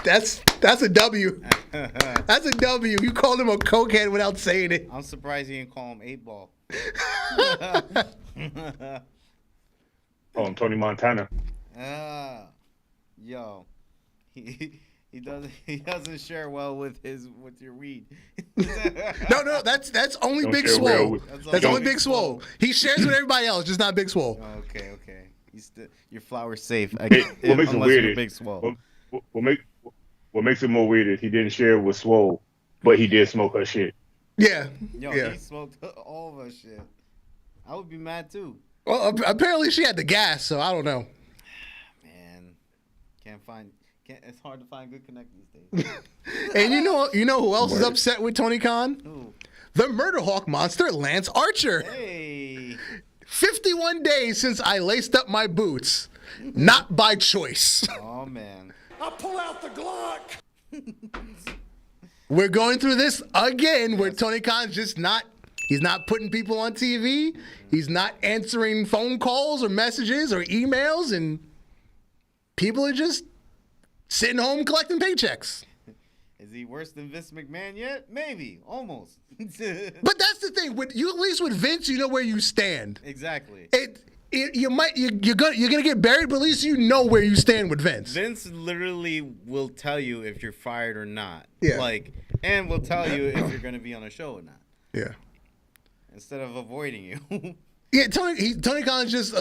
that's a W. That's a W. You called him a cokehead without saying it. I'm surprised he didn't call him 8-Ball. Oh, I'm Tony Montana. Yo, he doesn't share well with your weed. No, that's only Don't Big share well Swole. with- That's only Big Swole. He shares with everybody else, just not Big Swole. Okay. Your flower's safe. What makes it unless weird you're is Big Swole. what makes it more weird is he didn't share with Swole, but he did smoke her shit. Yeah. Yo, yeah. he smoked all of our shit. I would be mad too. Well, apparently she had the gas, so I don't know. Man, it's hard to find good connect these days. And you know who else is upset with Tony Khan? Ooh. The Murder Hawk monster, Lance Archer. Hey. 51 days since I laced up my boots. Not by choice. Oh man. I'll pull out the Glock! We're going through this again where Tony Khan's just he's not putting people on TV. He's not answering phone calls or messages or emails, and people are just sitting home collecting paychecks. Is he worse than Vince McMahon yet? Maybe, almost. But that's the thing. At least with Vince, you know where you stand. Exactly. You're gonna get buried, but at least you know where you stand with Vince. Vince literally will tell you if you're fired or not. Yeah. And will tell you if you're gonna be on a show or not. Yeah. Instead of avoiding you. Yeah, Tony Khan's just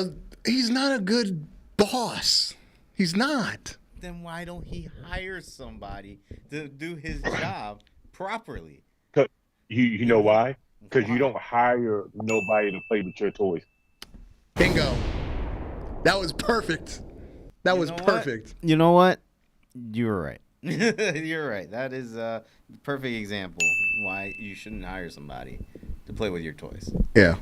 he's not a good boss. He's not. Then why don't he hire somebody to do his job properly? You know why? Because you don't hire nobody to play with your toys. Bingo. That was perfect. That was know what? perfect. You know what? You're right. You're right. That is a perfect example why you shouldn't hire somebody to play with your toys. Yeah.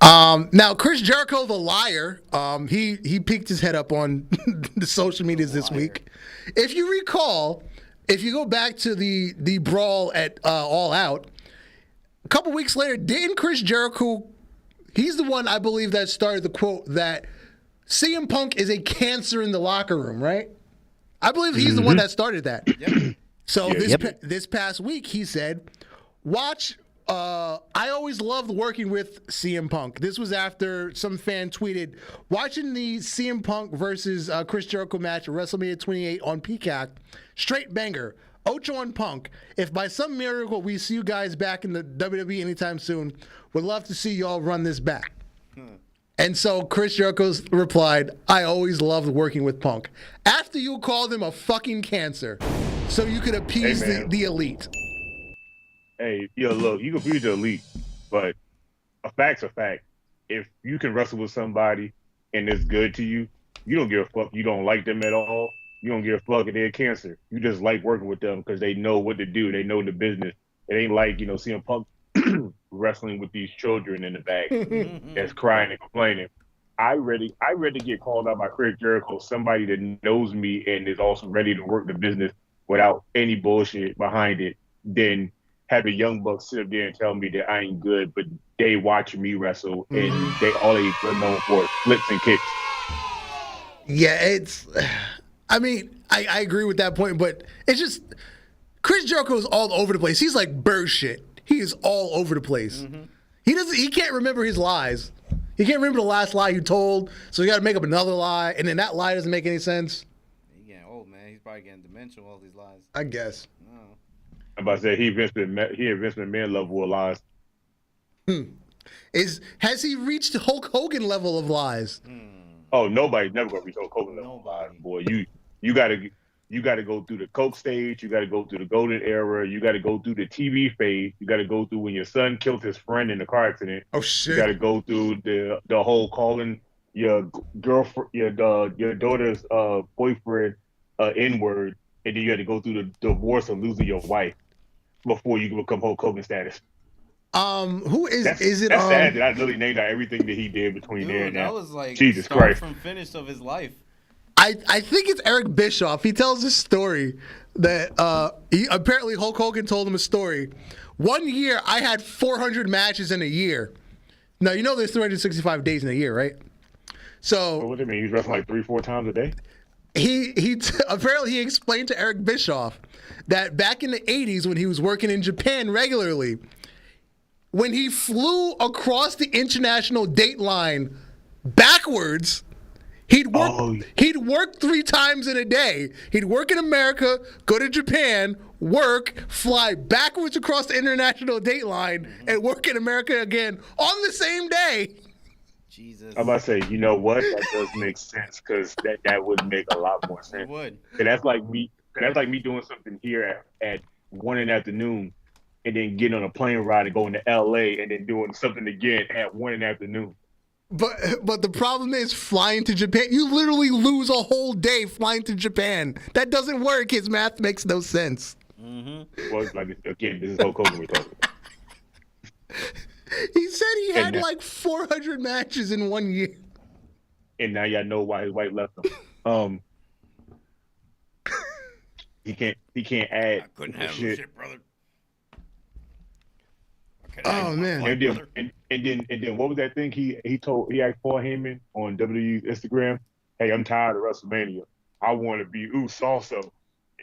Now Chris Jericho, the liar, he peeked his head up on the social medias this week. If you recall, if you go back to the brawl at All Out, a couple weeks later, didn't Chris Jericho? He's the one, I believe, that started the quote that CM Punk is a cancer in the locker room, right? I believe he's the one that started that. Yep. So this past week, he said, watch, I always loved working with CM Punk. This was after some fan tweeted, watching the CM Punk versus Chris Jericho match at WrestleMania 28 on Peacock, straight banger. Ocho and Punk, if by some miracle we see you guys back in the WWE anytime soon, would love to see y'all run this back. And so Chris Jericho replied, I always loved working with Punk. After you called him a fucking cancer, so you could appease the elite. Hey, yo, look, you can appease the elite, but a fact's a fact. If you can wrestle with somebody and it's good to you, you don't give a fuck. You don't like them at all. You don't give a fuck if they're cancer. You just like working with them because they know what to do. They know the business. It ain't like, CM Punk wrestling with these children in the back that's crying and complaining. I ready to get called out by Chris Jericho, somebody that knows me and is also ready to work the business without any bullshit behind it, than have a young buck sit up there and tell me that I ain't good, but they watch me wrestle and they all they known for is flips and kicks. Yeah, I agree with that point, but it's just Chris Jericho is all over the place. He's like bird shit. He is all over the place. He can't remember his lies. He can't remember the last lie you told, so he got to make up another lie, and then that lie doesn't make any sense. He's getting old, man. He's probably getting dementia with all these lies. I guess. No. I'm about to say he Vince McMahon level of lies. Has he reached Hulk Hogan level of lies? Oh, nobody's never gonna reach Hulk Hogan level of lies, boy. You gotta go through the Coke stage. You gotta go through the Golden Era. You gotta go through the TV phase. You gotta go through when your son killed his friend in a car accident. Oh shit! You gotta go through the whole calling your girlfriend, your daughter's boyfriend N-word, and then you got to go through the divorce of losing your wife before you can become Hulk Hogan status. Who is that's it? That's sad that I literally named out everything that he did between there and that now. was like Jesus start Christ from finish of his life. I think it's Eric Bischoff. He tells this story that apparently Hulk Hogan told him a story. 1 year, I had 400 matches in a year. Now, there's 365 days in a year, right? So what do you mean? He's wrestling like 3-4 times a day? Apparently he explained to Eric Bischoff that back in the 80s when he was working in Japan regularly, when he flew across the international date line backwards, he'd work 3 times in a day. He'd work in America, go to Japan, work, fly backwards across the international date line, and work in America again on the same day. Jesus. I'm about to say, you know what? That does make sense because that would make a lot more sense. It would. And that's like me doing something here at 1 in the afternoon and then getting on a plane ride and going to LA and then doing something again at 1 in the afternoon. But the problem is flying to Japan. You literally lose a whole day flying to Japan. That doesn't work. His math makes no sense. Well, like again, this is Hulk Hogan we're talking about. He said he had like 400 matches in 1 year. And now y'all know why his wife left him. He can't add. I couldn't handle shit, brother. Oh man! And then what was that thing he asked Paul Heyman on WWE's Instagram? Hey, I'm tired of WrestleMania. I want to be Uso also.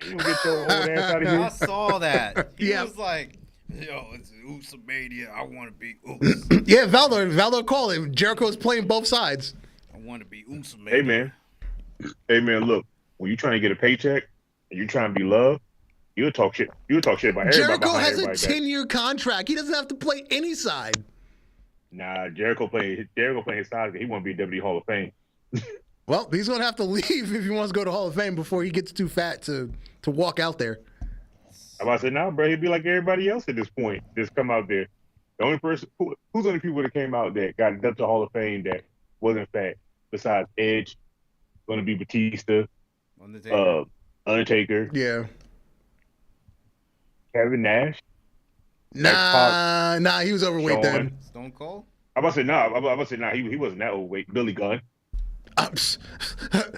You don't get your old ass out of here. I saw that. He was like, yo, it's Uso-mania. I want to be Uso. Yeah, Valdo called him. Jericho's playing both sides. I want to be Uso-mania. Hey man, look, when you're trying to get a paycheck and you're trying to be loved, you'll talk shit about everybody. Jericho has a 10-year contract. He doesn't have to play any side. Nah, Jericho playing his side. He won't be WWE Hall of Fame. Well, he's gonna have to leave if he wants to go to Hall of Fame before he gets too fat to walk out there. I'm about to say, nah, bro, he'd be like everybody else at this point. Just come out there. The only person who's the only people that came out that got up to Hall of Fame that wasn't fat besides Edge, gonna be Batista, Undertaker. Yeah. Kevin Nash. Nah, he was overweight then. Stone Cold? I'm about to say nah. He wasn't that overweight. Billy Gunn.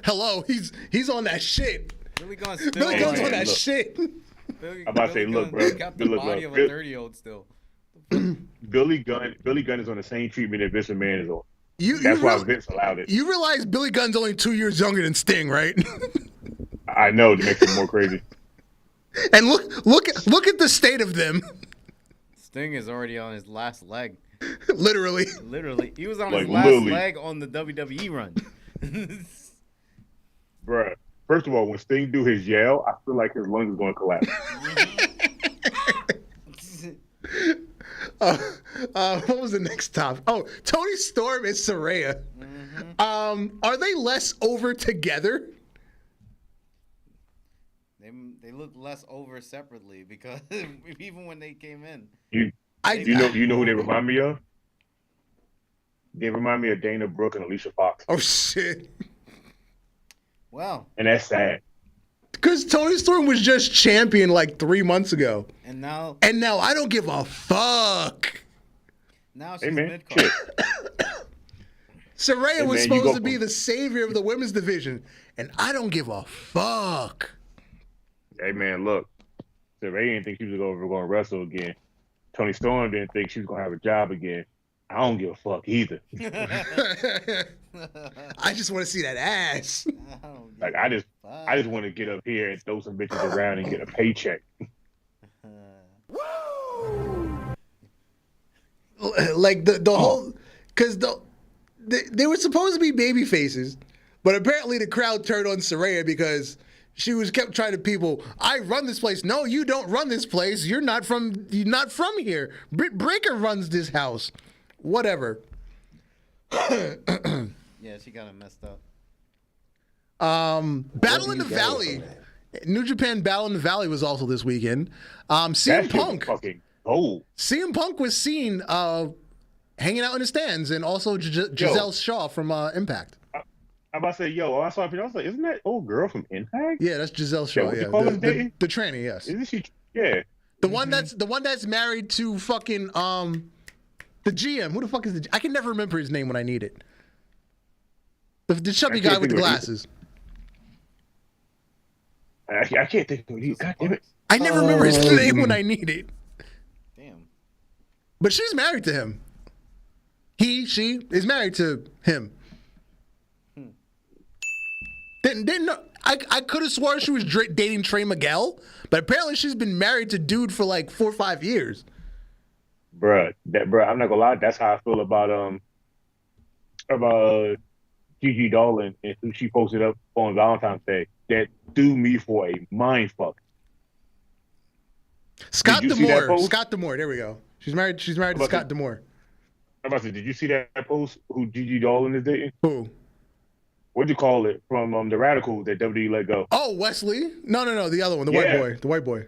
Hello, he's on that shit. Billy Gunn's still Billy Gunn's on man, that look. shit. Billy, I'm about to say, Billy look, Gunn's bro. got the Look, body look. of a 30-year-old still. Billy Gunn is on the same treatment that Vince McMahon is on. You That's why real- Vince allowed it. You realize Billy Gunn's only 2 years younger than Sting, right? I know, to make it more crazy. And look at the state of them. Sting is already on his last leg. Literally. Literally. He was on Like, his last literally. leg on the WWE run. Bruh. First of all, when Sting do his yell, I feel like his lungs is going to collapse. What was the next topic? Oh, Toni Storm and Saraya. Are they less over together? They look less over separately because even when they came in, You know who they remind me of? They remind me of Dana Brooke and Alicia Fox. Oh shit. well, And that's sad. Because Toni Storm was just champion like 3 months ago. and now I don't give a fuck. she's Hey, man. mid-card. Saraya Hey, was man, you supposed go to be from- the savior of the women's division. And I don't give a fuck. Hey, man, look. Saraya didn't think she was going to wrestle again. Toni Storm didn't think she was going to have a job again. I don't give a fuck either. I just want to see that ass. Like, I just want to get up here and throw some bitches around and get a paycheck. Like the whole, because they were supposed to be baby faces, but apparently the crowd turned on Saraya because she kept trying to people. I run this place. No, you don't run this place. You're not from here. Britt Breaker runs this house. Whatever. Yeah, she got it messed up. Battle in the Valley. New Japan Battle in the Valley was also this weekend. That CM shit Punk. was fucking gold. CM Punk was seen hanging out in the stands, and also Giselle Shaw from Impact. I'm about to say, I saw a picture. I was like, isn't that old girl from Impact? Yeah, that's Giselle Shaw. what you Yeah, call her, the dating? tranny. Yes, Isn't she? Yeah. the one that's married to fucking the GM. Who the fuck is the? I can never remember his name when I need it. The chubby guy with the glasses. I can't think of it. God damn it. I never remember his name when I need it. Damn. But she's married to him. She is married to him. Didn't know. I could have sworn she was dating Trey Miguel, but apparently she's been married to dude for like 4 or 5 years. Bruh, I'm not gonna lie, that's how I feel about Gigi Dolan and who she posted up on Valentine's Day. That threw me for a mind fuck. Scott Did you see that D'Amore. post? Scott D'Amore. There we go. She's married to About Scott to- D'Amore. I'm about to say, did you see that post? Who Gigi Dolan is dating? Who? What'd you call it? From the Radicals that WWE let go. Oh, Wesley? No, the other one, the Yeah. white boy. The white boy.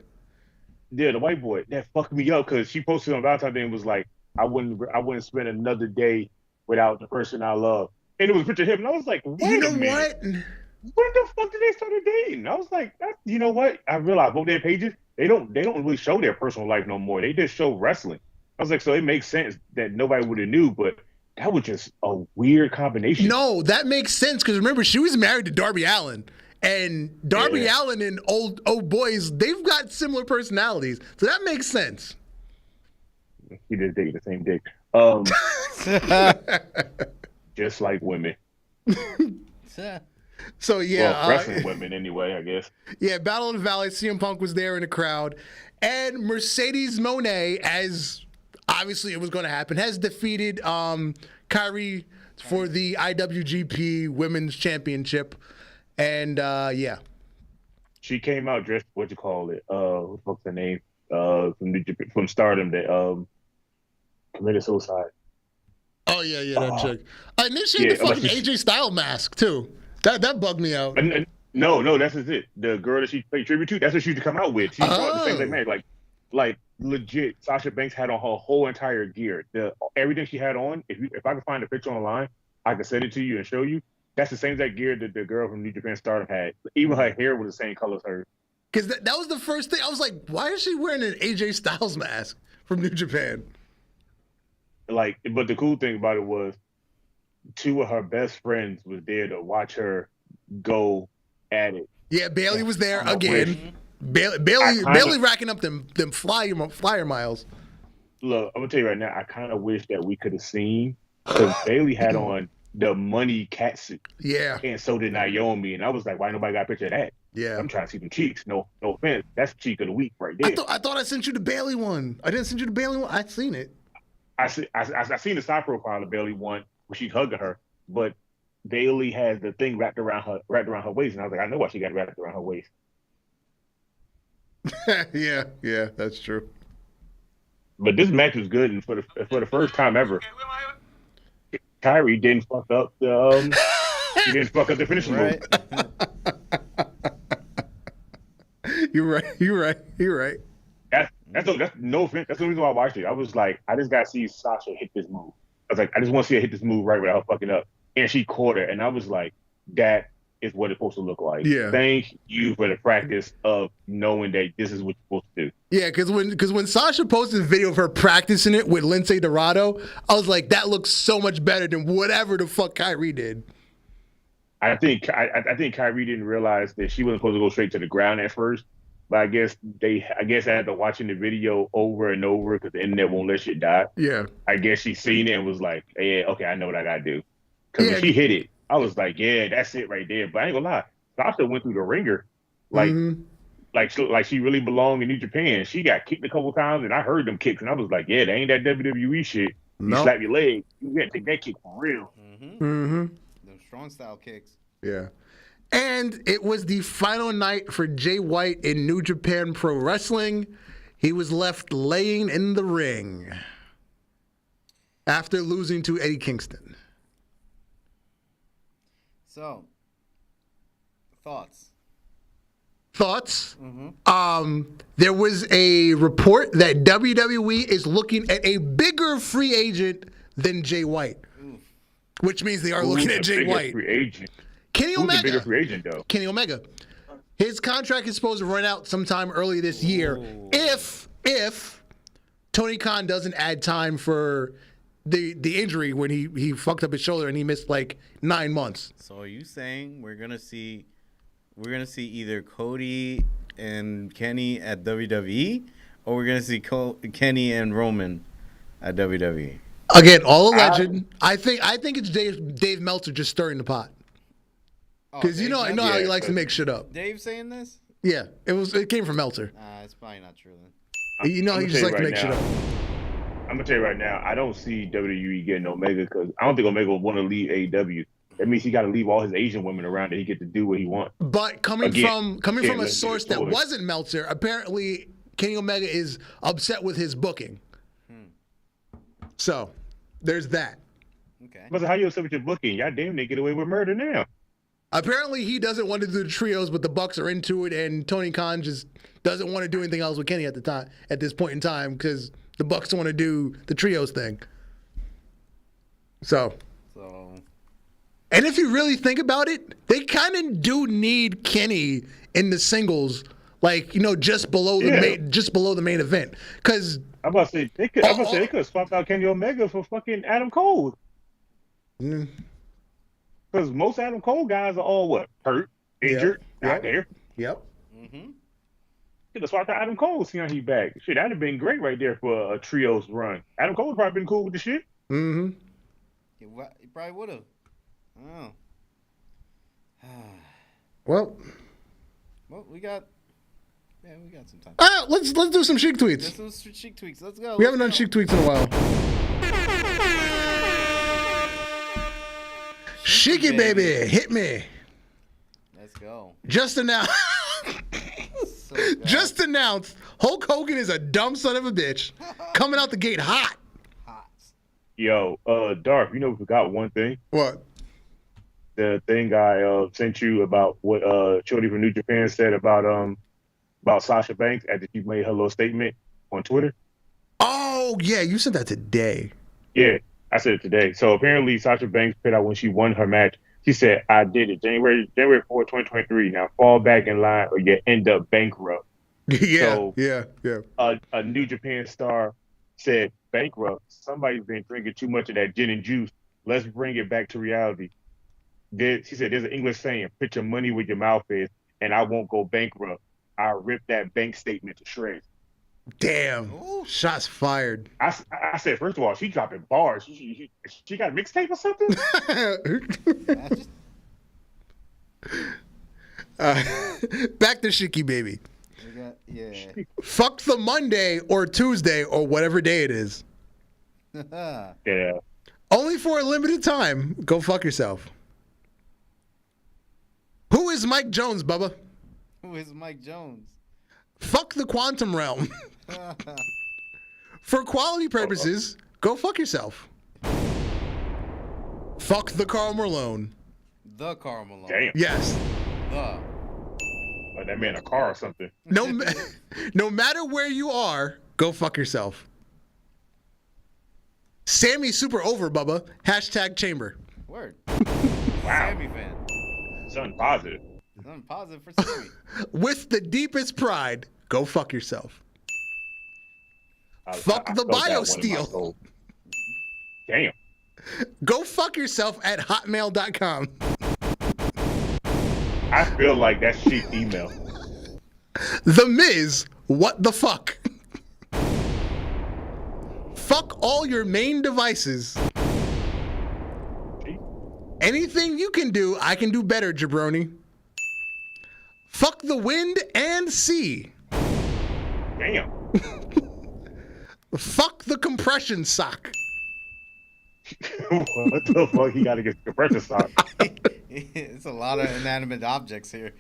Yeah, the white boy. That fucked me up because she posted on Valentine's Day and was like, I wouldn't spend another day without the person I love. And it was a picture of him, and I was like, wait You know a minute. what? When the fuck did they start dating? I was like, you know what? I realized both their pages, they don't really show their personal life no more. They just show wrestling. I was like, so it makes sense that nobody would have knew, but that was just a weird combination. No, that makes sense because remember, she was married to Darby Allin. And Darby Allin and old boys, they've got similar personalities. So that makes sense. He just dated the same dick. Just like women. So yeah, Well, wrestling women anyway, I guess. yeah. Battle in the Valley. CM Punk was there in the crowd, and Mercedes Moné, as obviously it was going to happen, has defeated Kyrie for the IWGP Women's Championship, and yeah. She came out dressed, what you call it? What the fuck's her name? From Stardom that committed suicide. Oh yeah, that chick. And then she had Yeah, the fucking like- AJ Styles mask too. That bugged me out. No, that's just it. The girl that she played tribute to, that's what she used to come out with. She brought the same thing, man. Like legit, Sasha Banks had on her whole entire gear. Everything she had on, if I could find a picture online, I could send it to you and show you. That's the same exact gear that the girl from New Japan Stardom had. Even her hair was the same color as hers. Because that was the first thing. I was like, why is she wearing an AJ Styles mask from New Japan. Like, but the cool thing about it was 2 of her best friends was there to watch her go at it. Yeah, Bailey was there I again. wish- Bailey racking up them flyer miles. Look, I'm gonna tell you right now, I kind of wish that we could have seen, because Bailey had on the money catsuit, Yeah, and so did Naomi, and I was like, why nobody got a picture of that? yeah. I'm trying to see the cheeks. No offense, that's cheek of the week right there. I thought I sent you the Bailey one. I didn't send you the Bailey one. I'd seen it. I seen the side profile of Bailey one where she's hugging her, but Bailey has the thing wrapped around her waist, and I was like, I know why she got it wrapped around her waist. yeah, that's true. But this match was good, and for the first time ever, Kyrie didn't fuck up the he didn't fuck up the finishing move. You're right. That's no offense. That's the reason why I watched it. I was like, I just gotta see Sasha hit this move. I was like, I just want to see her hit this move right without her fucking up. And she caught her, and I was like, that is what it's supposed to look like. Yeah. Thank you for the practice of knowing that this is what you're supposed to do. Yeah, because when Sasha posted a video of her practicing it with Lindsay Dorado, I was like, that looks so much better than whatever the fuck Kyrie did. I think Kyrie didn't realize that she wasn't supposed to go straight to the ground at first. But I guess after watching the video over and over, because the internet won't let shit die. Yeah. I guess she seen it and was like, yeah, okay, I know what I gotta do. Because when she hit it, I was like, yeah, that's it right there. But I ain't gonna lie, Sasha went through the ringer, like she really belonged in New Japan. She got kicked a couple times, and I heard them kicks, and I was like, yeah, that ain't that WWE shit. You slap your leg, you gotta take that kick for real. Those strong style kicks. Yeah. And it was the final night for Jay White in New Japan Pro Wrestling. He was left laying in the ring after losing to Eddie Kingston. So, thoughts? There was a report that WWE is looking at a bigger free agent than Jay White, which means they are looking at Jay White. Free agent. Kenny Who's Omega. the bigger free agent, though? Kenny Omega. His contract is supposed to run out sometime early this year if Tony Khan doesn't add time for the injury when he fucked up his shoulder and he missed like 9 months. So are you saying we're gonna see either Cody and Kenny at WWE, or we're gonna see Kenny and Roman at WWE? Again, all alleged. I think it's Dave Meltzer just stirring the pot. Because you know how he likes to make shit up. Dave saying this? Yeah, it came from Meltzer. It's probably not true then. You know he just likes to make shit up. I'm gonna tell you right now, I don't see WWE getting Omega, because I don't think Omega will want to leave AEW. That means he got to leave all his Asian women around that he get to do what he wants. But coming from a source that wasn't Meltzer, apparently Kenny Omega is upset with his booking. So there's that. Okay. But how you upset with your booking? Y'all damn near get away with murder now. Apparently he doesn't want to do the trios, but the Bucks are into it, and Tony Khan just doesn't want to do anything else with Kenny at this point in time, because the Bucks don't want to do the trios thing. So, and if you really think about it, they kind of do need Kenny in the singles, like, just below the main event. Because I'm about to say they could have swapped out Kenny Omega for fucking Adam Cole. Because most Adam Cole guys are all hurt, injured, out there. Yep. Could have swapped out Adam Cole, see how he back. Shit, that'd have been great right there for a trios run. Adam Cole would probably been cool with the shit. He probably would have. Oh. Well, we got some time. Let's do some Sheik tweets. Let's do some Sheik tweets. Let's go. We haven't done Sheik tweets in a while. Sheiky baby, hit me. Let's go. Just announced. Just announced. Hulk Hogan is a dumb son of a bitch, coming out the gate hot. Yo, Darth, we forgot one thing. What? The thing I sent you about what Shorty from New Japan said about Sasha Banks after she made her little statement on Twitter. Oh yeah, you said that today. Yeah, I said it today. So apparently Sasha Banks put out when she won her match. She said, "I did it, January 4th, 2023. Now fall back in line or you end up bankrupt." Yeah, so, yeah. A New Japan star said, bankrupt. Somebody's been drinking too much of that gin and juice. Let's bring it back to reality. She said, there's an English saying, put your money where your mouth is, and I won't go bankrupt. I'll rip that bank statement to shreds. Damn. Ooh. Shots fired. I said, first of all, she dropping bars. She got a mixtape or something? That's just, Back to Shiki Baby. yeah. Fuck the Monday or Tuesday or whatever day it is. Yeah. Only for a limited time. Go fuck yourself. Who is Mike Jones, Bubba? Who is Mike Jones? Fuck the quantum realm. For quality purposes, go fuck yourself. Fuck the Karl Malone. The Karl Malone. Damn. Yes. The. Like that man a car or something. No matter where you are, go fuck yourself. Sammy super over, Bubba. Hashtag chamber. Word. Wow. Sammy fan. Something positive. Something positive for Sammy. With the deepest pride, go fuck yourself. Fuck the felt that one in my BioSteel. soul. Damn. Go fuck yourself at hotmail.com. I feel like that's cheap email. The Miz, what the fuck? Fuck all your main devices. Anything you can do, I can do better, jabroni. Fuck the wind and sea. Damn. Fuck the compression sock. What the fuck? He got to get the compressor sock. It's a lot of inanimate objects here.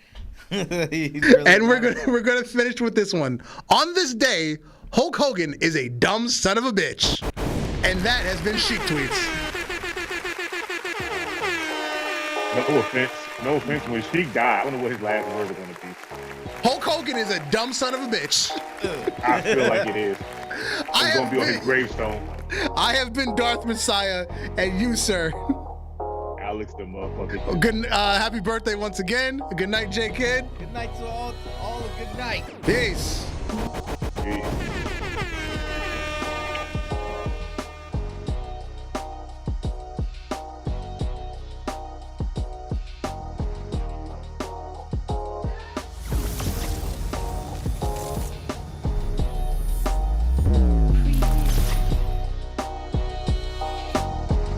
And we're gonna finish with this one. On this day, Hulk Hogan is a dumb son of a bitch. And that has been Chic Tweets. No offense. When Sheik died, I don't know what his last words are going to be. Hulk Hogan is a dumb son of a bitch. I feel like it is. It's going to be on his gravestone. I have been Darth Messiah, and you, sir. Alex the motherfucker. Good. Happy birthday once again. Good night, J Kid. Good night to all a good night. Peace. Peace.